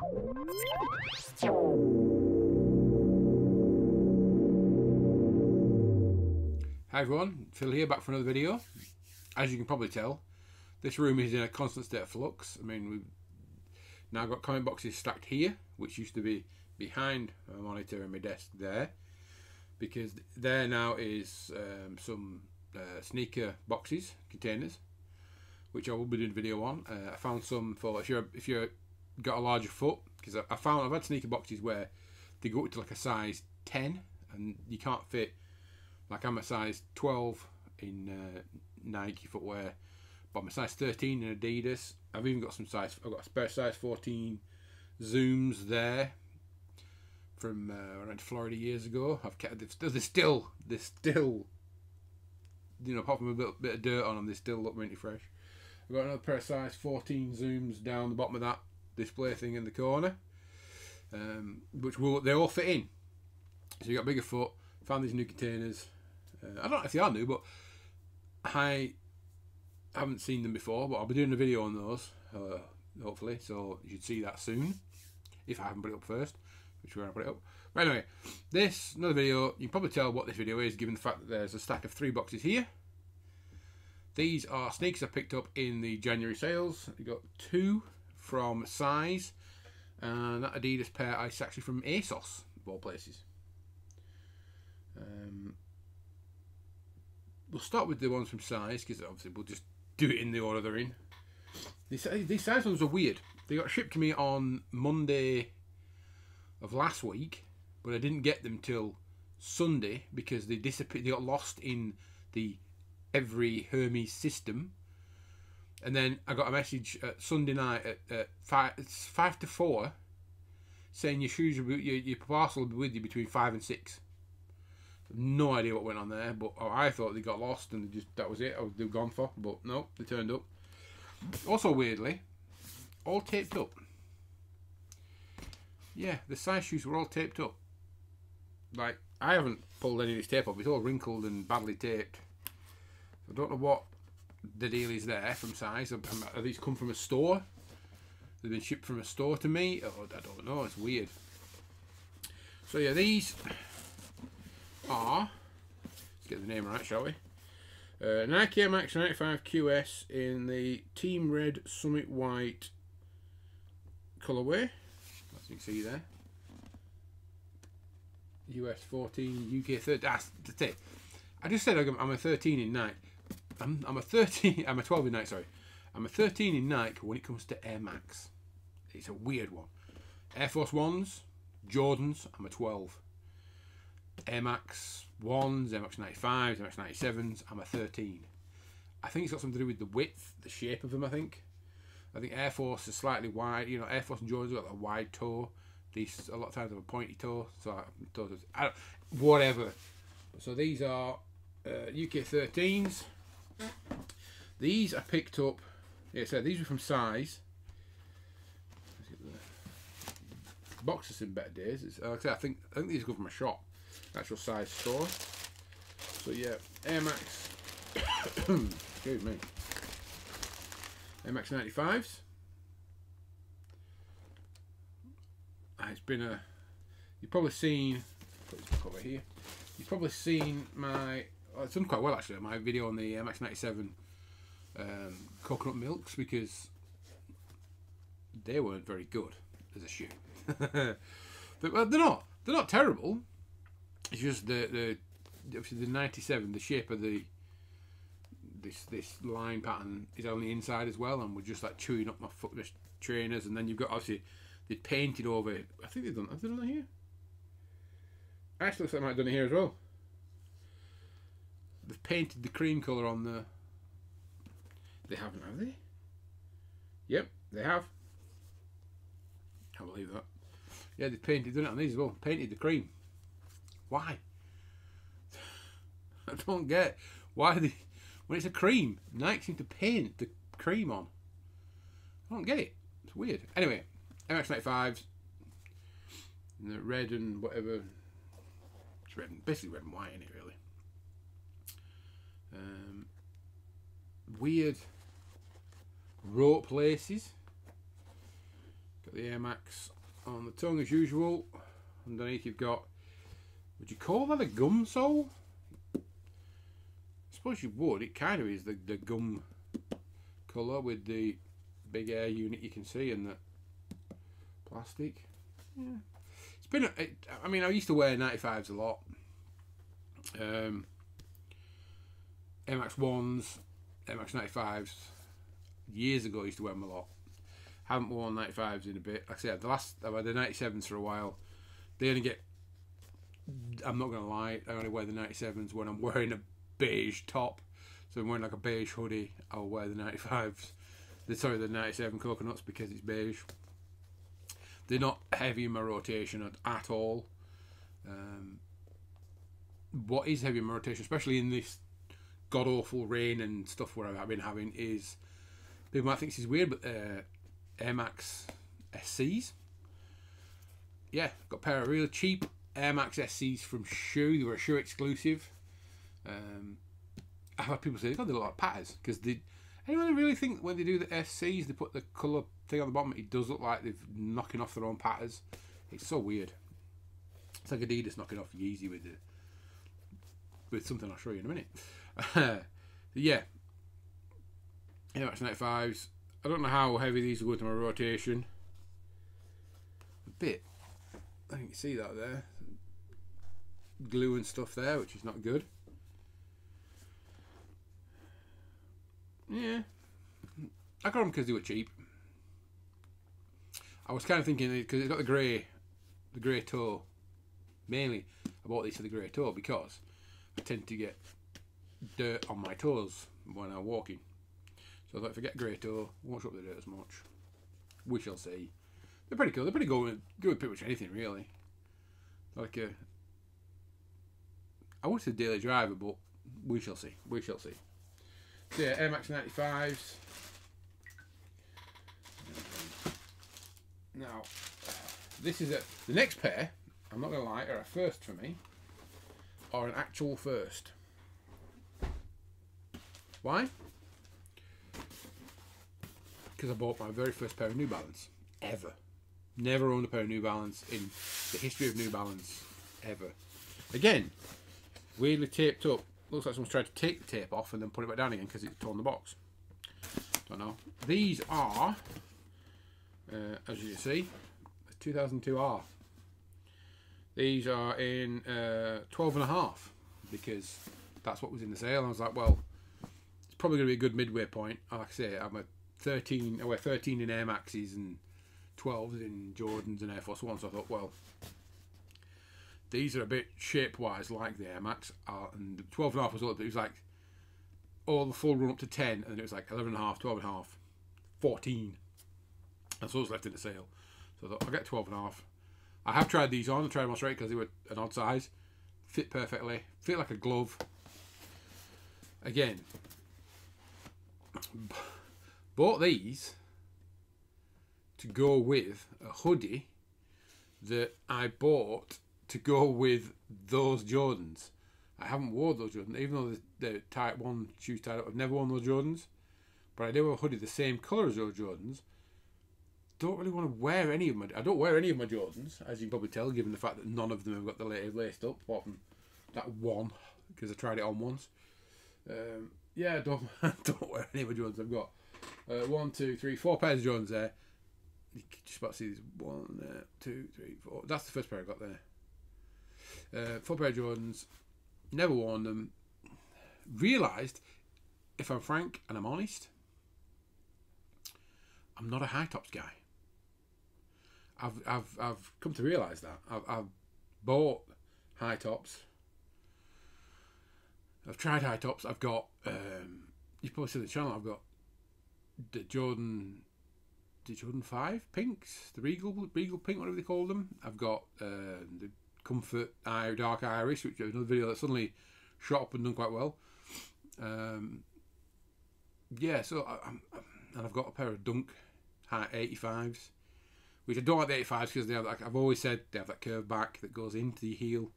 Hi everyone, Phil here, back for another video. As you can probably tell, this room is in a constant state of flux. I mean, we've now got comic boxes stacked here, which used to be behind my monitor and my desk there, because there now is some sneaker boxes, containers, which I will be doing a video on. I found some for if you're got a larger foot, because I've had sneaker boxes where they go up to like a size 10 and you can't fit. Like I'm a size 12 in Nike footwear, but I'm a size 13 in Adidas. I've even got I've got a spare size 14 Zooms there from I went to Florida years ago. They're still, you know, apart from a little bit of dirt on them, they still look really fresh. I've got another pair of size 14 Zooms down the bottom of that display thing in the corner, which they all fit in. So you got bigger foot. Found these new containers. I don't know if they are new, but I haven't seen them before. But I'll be doing a video on those, hopefully. So you should see that soon, if I haven't put it up first, which we're going to put it up. But anyway, another video. You can probably tell what this video is, given the fact that there's a stack of 3 boxes here. These are sneakers I picked up in the January sales. I got 2 from Size, and that Adidas pair is actually from ASOS, of all places. We'll start with the ones from Size, because obviously we'll just do it in the order they're in. These Size ones are weird. They got shipped to me on Monday of last week, but I didn't get them till Sunday because they disappeared. They got lost in the every Hermes system. And then I got a message Sunday night at 5 to 4 saying your parcel will be with you between 5 and 6. No idea what went on there, but I thought they got lost and that was it. They were gone for, but no, they turned up. Also weirdly, all taped up. Yeah, the Size shoes were all taped up. Like, I haven't pulled any of this tape off. It's all wrinkled and badly taped. I don't know what the deal is there from Size. Have these come from a store? They've been shipped from a store to me? Oh, I don't know. It's weird. So yeah, these are, let's get the name right, shall we? Nike Air Max 95 QS in the Team Red Summit White colourway, as you can see there. US 14, UK 30. That's it. I just said I'm a 13 in Nike. I'm a 13. I'm a 12 in Nike. Sorry, I'm a 13 in Nike when it comes to Air Max. It's a weird one. Air Force Ones, Jordans. I'm a 12. Air Max 1s, Air Max 95s, Air Max 97s, I'm a 13. I think it's got something to do with the width, the shape of them, I think Air Force is slightly wide. You know, Air Force and Jordans got a wide toe. These, a lot of times, have a pointy toe. So, whatever. So, these are UK 13s. These I picked up. Yeah, so these were from Size. Let's get the boxes in better days. Like I think these go from a shop. Actual Size store. So yeah, Air Max. Excuse me. Air Max 95s. It's been a. You've probably seen. Put this back over here. You've probably seen my. Oh, it's done quite well actually. My video on the Air Max 97 coconut milks, because they weren't very good as a shoe. Well, they're not. They're not terrible. It's just obviously the 97, the shape of this line pattern is only inside as well, and we're just like chewing up my footless trainers. And then you've got obviously they painted over it. I think have they done it here? Actually, looks like I might have done it here as well. They've painted the cream colour on the. They haven't, have they? Yep, they have. Can't believe that. Yeah, they've done it on these as well. Painted the cream. Why? I don't get why they, when it's a cream, Nike seem to paint the cream on. I don't get it. It's weird. Anyway, MX95s, and the red and whatever. It's red, basically red and white in it, really. Weird rope laces. Got the Air Max on the tongue as usual. Underneath you've got, would you call that a gum sole? I suppose you would. It kind of is the gum colour with the big air unit you can see and the plastic. Yeah. It's been, I mean, I used to wear 95s a lot. Air Max 1s, Air Max 95s. Years ago I used to wear them a lot. Haven't worn 95s in a bit. Like I said, I've had the 97s for a while. They only get, I'm not going to lie, I only wear the 97s when I'm wearing a beige top. So I'm wearing like a beige hoodie, I'll wear the 95s. Sorry, the 97 coconuts because it's beige. They're not heavy in my rotation at all. What is heavy in my rotation, especially in this god-awful rain and stuff where I've been having, is, people might think this is weird, but Air Max SCs. Yeah, got a pair of real cheap Air Max SCs from Shoe. They were a Shoe exclusive. I've had people say, God, they look like patters. Because anyone really think when they do the SCs, they put the colour thing on the bottom, it does look like they're knocking off their own patters. It's so weird. It's like Adidas knocking off Yeezy with something I'll show you in a minute. Yeah. Air Max 95s. I don't know how heavy these will go into my rotation. A bit. I think you see that there. Glue and stuff there, which is not good. Yeah. I got them because they were cheap. I was kind of thinking, because it's got the grey toe. Mainly, I bought these for the grey toe because I tend to get dirt on my toes when I'm walking. So I thought if I get grey toe, I won't show up the dirt as much. We shall see. They're pretty cool. They're pretty good with pretty much anything, really. Like I would say daily driver, but we shall see. We shall see. So yeah, Air Max 95s. Now, this is the next pair, I'm not going to lie, are a first for me. Or an actual first. Why? Because I bought my very first pair of New Balance ever. Never owned a pair of New Balance in the history of New Balance ever. Again, weirdly taped up. Looks like someone's tried to take the tape off and then put it back down again because it's torn the box. Don't know. These are, as you can see, 2002R. These are in 12.5 because that's what was in the sale. And I was like, well, it's probably going to be a good midway point. Like I say, I'm a 13. I wear 13 in Air Maxes and 12s in Jordans and Air Force Ones. So I thought, well, these are a bit shape-wise like the Air Max. And the 12.5 was all, it was like all the full run up to 10, and it was like 11.5, 12.5, 14. And so it was left in the sale. So I thought, I'll get 12.5. I have tried these on. I tried them on straight because they were an odd size. Fit perfectly. Fit like a glove. Again, bought these to go with a hoodie that I bought to go with those Jordans. I haven't worn those Jordans, even though they're Type 1 shoes tied up. I've never worn those Jordans. But I do have a hoodie the same colour as those Jordans. Don't really want to wear any of my... I don't wear any of my Jordans, as you can probably tell, given the fact that none of them have got the laced up, apart from that one, because I tried it on once. Yeah, I don't, don't wear any of my Jordans. I've got 1, 2, 3, 4 pairs of Jordans there. You can just about see these. 1, 2, 3, 4. That's the first pair I got there. 4 pair of Jordans. Never worn them. Realised, if I'm frank and I'm honest, I'm not a high tops guy. I've come to realise that. I've bought high tops. I've tried high tops. I've got you probably see the channel. I've got the Jordan 5 pinks, the Regal pink, whatever they call them. I've got the Comfort Dark Iris, which is another video that suddenly shot up and done quite well. Yeah, so and I've got a pair of Dunk 85s, which I don't like the 85s because they have, like I've always said, they have that curved back that goes into the heel.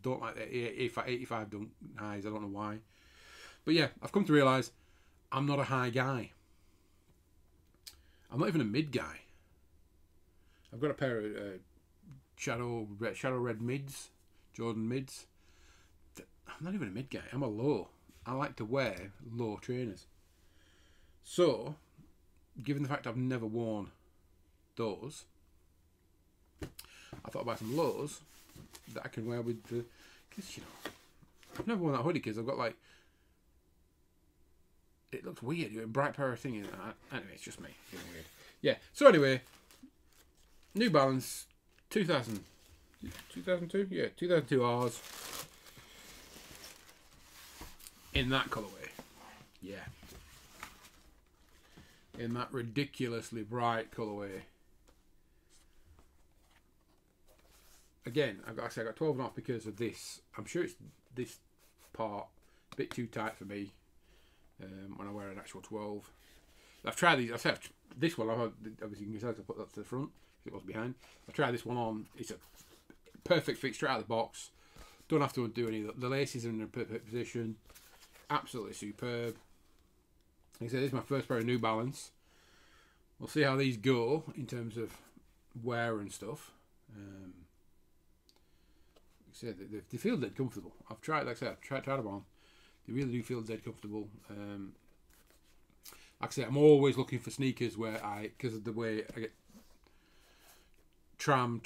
Don't like the 85 Dunk highs. I don't know why, but yeah, I've come to realise I'm not a high guy. I'm not even a mid guy. I've got a pair of shadow red mids, Jordan mids. I'm not even a mid guy. I'm a low. I like to wear low trainers. So, given the fact I've never worn those, I thought I'd buy some lows that I can wear with the. Because, you know, I've never worn that hoodie because I've got like. It looks weird. You're a bright pair of things. Anyway, it's just me. It's weird. Yeah. So anyway, New Balance 2002? Yeah, 2002 R's. In that colourway. Yeah. In that ridiculously bright colourway. Again, I got 12 and a half because of this. I'm sure it's this part a bit too tight for me when I wear an actual 12. I've tried these. I've said this one. Obviously, you can tell I put that to the front. It was behind. I tried this one on. It's a perfect fit straight out of the box. Don't have to undo any of the laces are in a perfect position. Absolutely superb. Like I said, this is my first pair of New Balance. We'll see how these go in terms of wear and stuff. Like I said, they feel dead comfortable. I've tried, like I said, I've tried them on. They really do feel dead comfortable. Like I said, I'm always looking for sneakers where because of the way I get train,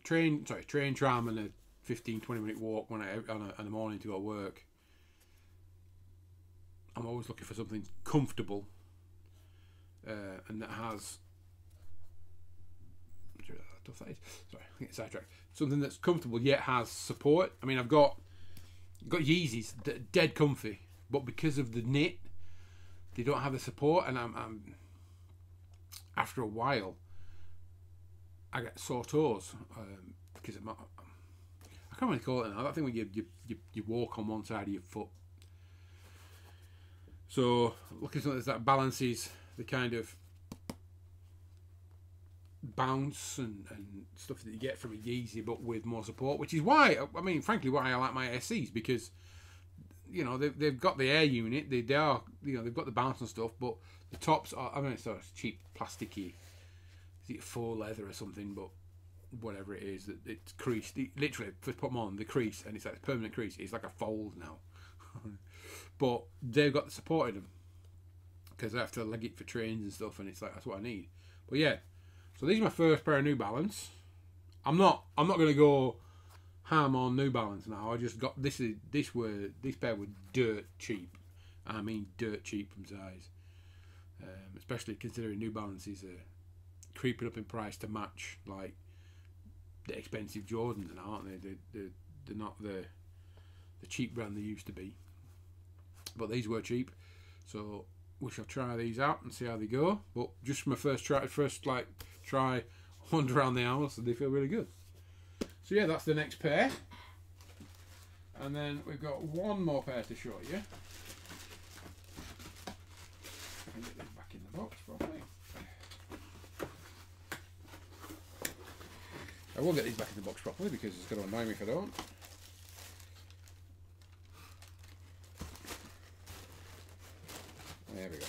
tram, and a 15-20 minute walk when on the morning to go to work. I'm always looking for something comfortable and that has. Sorry, I get sidetracked. Something that's comfortable yet has support. I mean, I've got Yeezys that are dead comfy, but because of the knit, they don't have the support, and I'm after a while, I get sore toes because I can't really call it now. That thing when you walk on one side of your foot. So looking at something that balances the kind of bounce and stuff that you get from a Yeezy, but with more support, which is why, I mean, frankly, why I like my SCs, because, you know, they've got the air unit, they are, you know, they've got the bounce and stuff, but the tops are, I mean, it's sort of cheap plasticky, is it faux leather or something, but whatever it is, it's creased. Literally, first put them on, the crease, and it's like a permanent crease. It's like a fold now. But they've got the support in them because I have to leg it for trains and stuff, and it's like that's what I need. But yeah, so these are my first pair of New Balance. I'm not going to go ham on New Balance now. I just got this pair were dirt cheap. I mean dirt cheap from size, especially considering New Balances are creeping up in price to match like the expensive Jordans now, aren't they? They're not the cheap brand they used to be. But these were cheap, so we shall try these out and see how they go. But just my first try wander around the house, and they feel really good. So yeah, that's the next pair, and then we've got one more pair to show you. I can get this back in the box properly. I will get these back in the box properly because it's going to annoy me if I don't. There we go.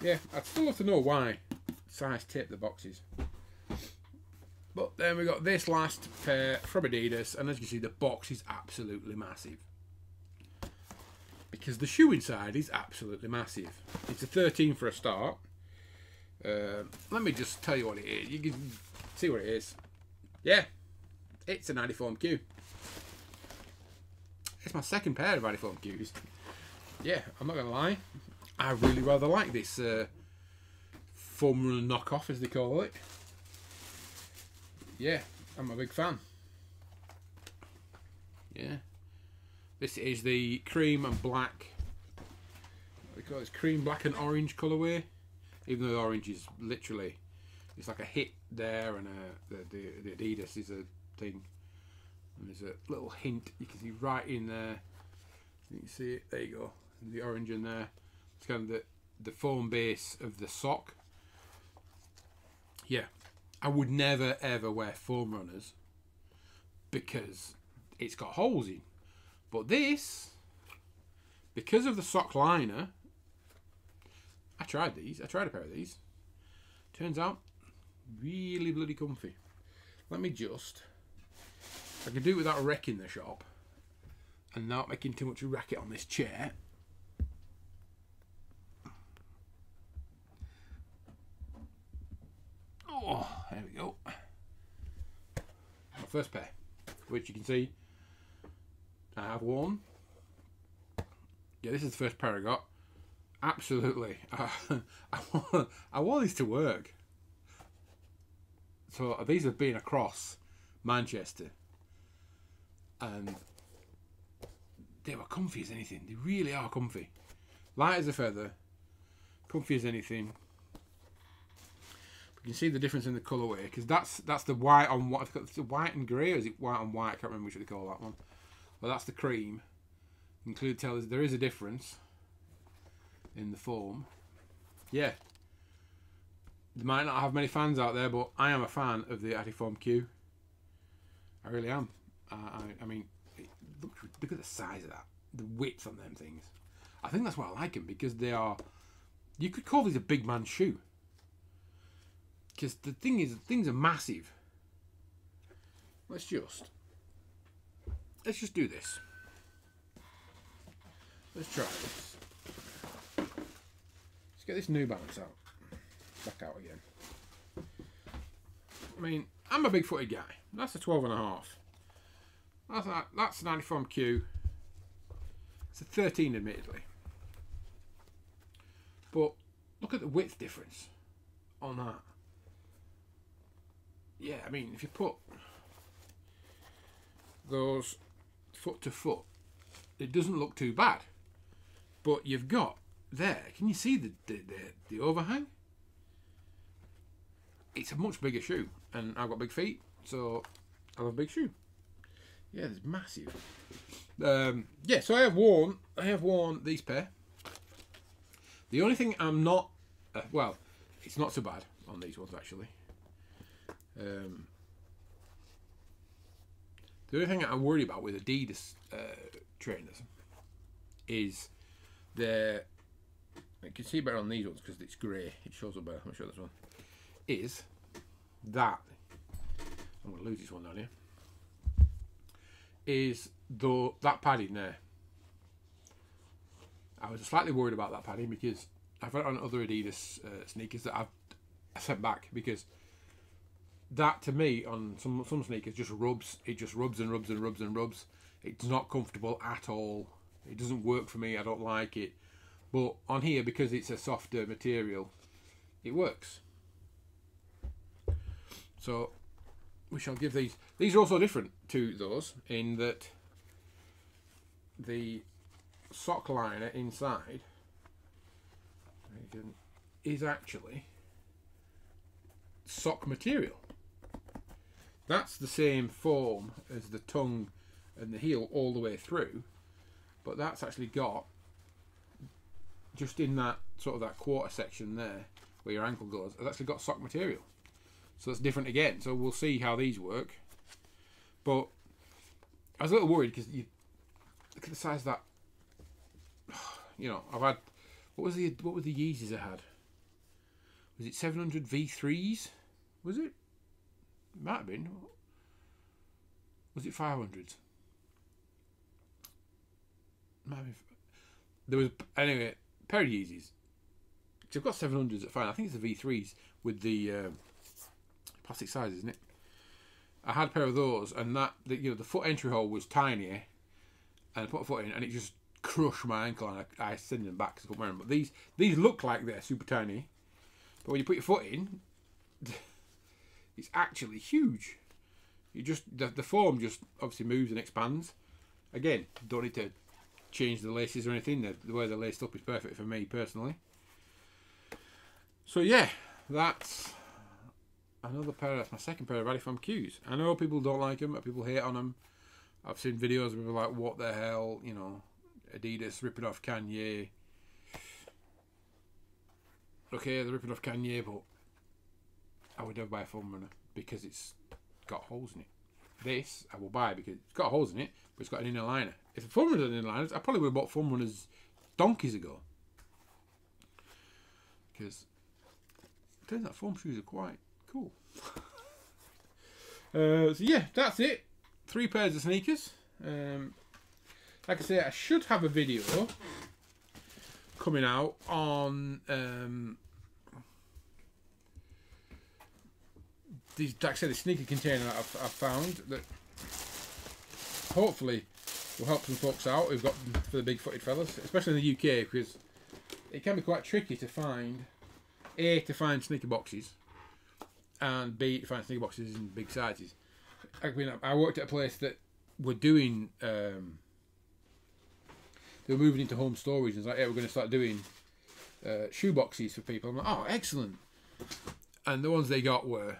Yeah, I'd still love to know why size tape the boxes. But then we got this last pair from Adidas, and as you can see, the box is absolutely massive. Because the shoe inside is absolutely massive. It's a 13 for a start. Let me just tell you what it is. You can see what it is. Yeah, it's an AdiFOM Q. It's my second pair of AdiFOM Qs. Yeah, I'm not going to lie. I really rather like this foam runner knockoff, as they call it. Yeah, I'm a big fan. Yeah. This is the cream and black. What they call it, cream, black and orange colourway. Even though the orange is literally, it's like a hit there, and the Adidas is a thing. And there's a little hint you can see right in there. You can see it. There you go. The orange in there. It's kind of the foam base of the sock. Yeah, I would never ever wear foam runners because it's got holes in. But this, because of the sock liner, I tried these. I tried a pair of these. Turns out, really bloody comfy. Let me just... I can do it without wrecking the shop and not making too much of a racket on this chair. Oh, there we go. My first pair, which you can see I have worn. Yeah, this is the first pair I got. Absolutely. I want these to work. So these have been across Manchester. And they were comfy as anything. They really are comfy. Light as a feather. Comfy as anything. You can see the difference in the colourway, because that's the white on what. It's the white and grey, or is it white on white? I can't remember which they call that one. Well, that's the cream. You can clearly tell there is a difference in the foam. Yeah. They might not have many fans out there, but I am a fan of the AdiFOM Q. I really am. I mean, look at the size of that. The width on them things. I think that's why I like them, because they are... You could call these a big man's shoe. Because the thing is, things are massive. Let's just do this. Let's try this. Let's get this New Balance out. Back out again. I mean, I'm a big-footed guy. That's a 12.5. That's an AdiFOM Q. It's a 13, admittedly. But look at the width difference on that. Yeah, I mean, if you put those foot to foot, it doesn't look too bad. But you've got there, can you see the overhang? It's a much bigger shoe, and I've got big feet, so I love a big shoe. Yeah, it's massive. Yeah, so I have worn these pair. The only thing I'm not, well, it's not so bad on these ones actually. The only thing I'm worried about with Adidas trainers is you can see better on these ones because it's grey. It shows up better. I'm sure this one is that. I'm going to lose this one down here. Is that padding there? I was slightly worried about that padding because I've had it on other Adidas sneakers that I've sent back, because that to me on some sneakers just rubs. It just rubs and rubs and rubs and rubs. It's not comfortable at all. It doesn't work for me. I don't like it. But on here, because it's a softer material, it works. So we shall give these. These are also different to those in that the sock liner inside is actually sock material. That's the same foam as the tongue and the heel all the way through, but that's actually got, just in that sort of that quarter section there where your ankle goes, it's actually got sock material. So it's different again. So we'll see how these work. But I was a little worried because you look at the size of that. You know, I've had, what was the Yeezys I had? Was it 700 V3s? Was it? Might have been. Was it 500s? Might have. There was, anyway, a pair of Yeezys. I've got 700s at fine. I think it's the V3s with the plastic size, isn't it? I had a pair of those, and the foot entry hole was tinier, and I put a foot in, and it just crushed my ankle, and I sent them back because I couldn't wear them. But these look like they're super tiny, but when you put your foot in, it's actually huge. You just the foam just obviously moves and expands. Again, don't need to change the laces or anything. The way they're laced up is perfect for me personally. So yeah, that's another pair. That's my second pair of AdiFOM Qs. I know people don't like them, people hate on them. I've seen videos of people like, what the hell, you know, Adidas ripping off Kanye. Okay, they're ripping off Kanye, but I would never buy a foam runner because it's got holes in it. This I will buy because it's got holes in it, but it's got an inner liner. If a foam runner had an inner liner, I probably would have bought foam runners donkeys ago. Because Turns out foam shoes are quite cool. So yeah, that's it. 3 pairs of sneakers. Like I say, I should have a video coming out on these, like I said, the sneaker container that I've found that hopefully will help some folks out who've got them for the big-footed fellas, especially in the UK, because it can be quite tricky to find, A, to find sneaker boxes, and B, to find sneaker boxes in big sizes. I mean, I worked at a place that were doing, they were moving into home storage, and it's like, yeah, we're going to start doing shoe boxes for people. I'm like, oh, excellent. And the ones they got were,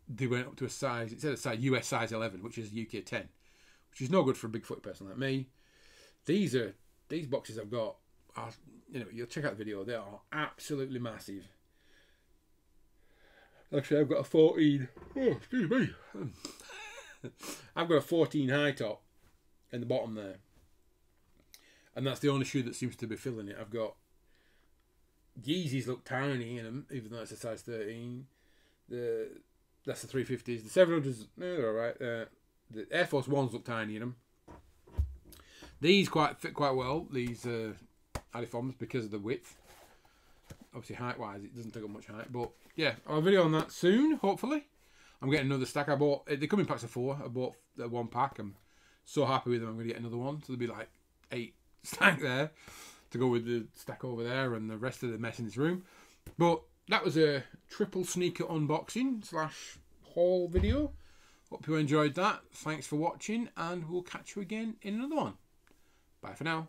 they went up to a size, it said a size, US size 11, which is UK 10, which is no good for a big-footed person like me. These boxes I've got are, you know, you'll check out the video, they are absolutely massive. Actually, I've got a 14, oh, excuse me. I've got a 14 high top in the bottom there. And that's the only shoe that seems to be filling it. I've got Yeezys look tiny in them, even though it's a size 13. That's the 350s. The 700s, they're alright. The Air Force 1s look tiny in them. These fit quite well, these AdiFOMs, because of the width. Obviously, height-wise, it doesn't take up much height. But, yeah, I'll have a video on that soon, hopefully. I'm getting another stack. I bought, they come in packs of 4. I bought 1 pack. I'm so happy with them, I'm going to get another one. So there'll be like 8 stack there to go with the stack over there and the rest of the mess in this room. But that was a triple sneaker unboxing / haul video. Hope you enjoyed that. Thanks for watching, and we'll catch you again in another one. Bye for now.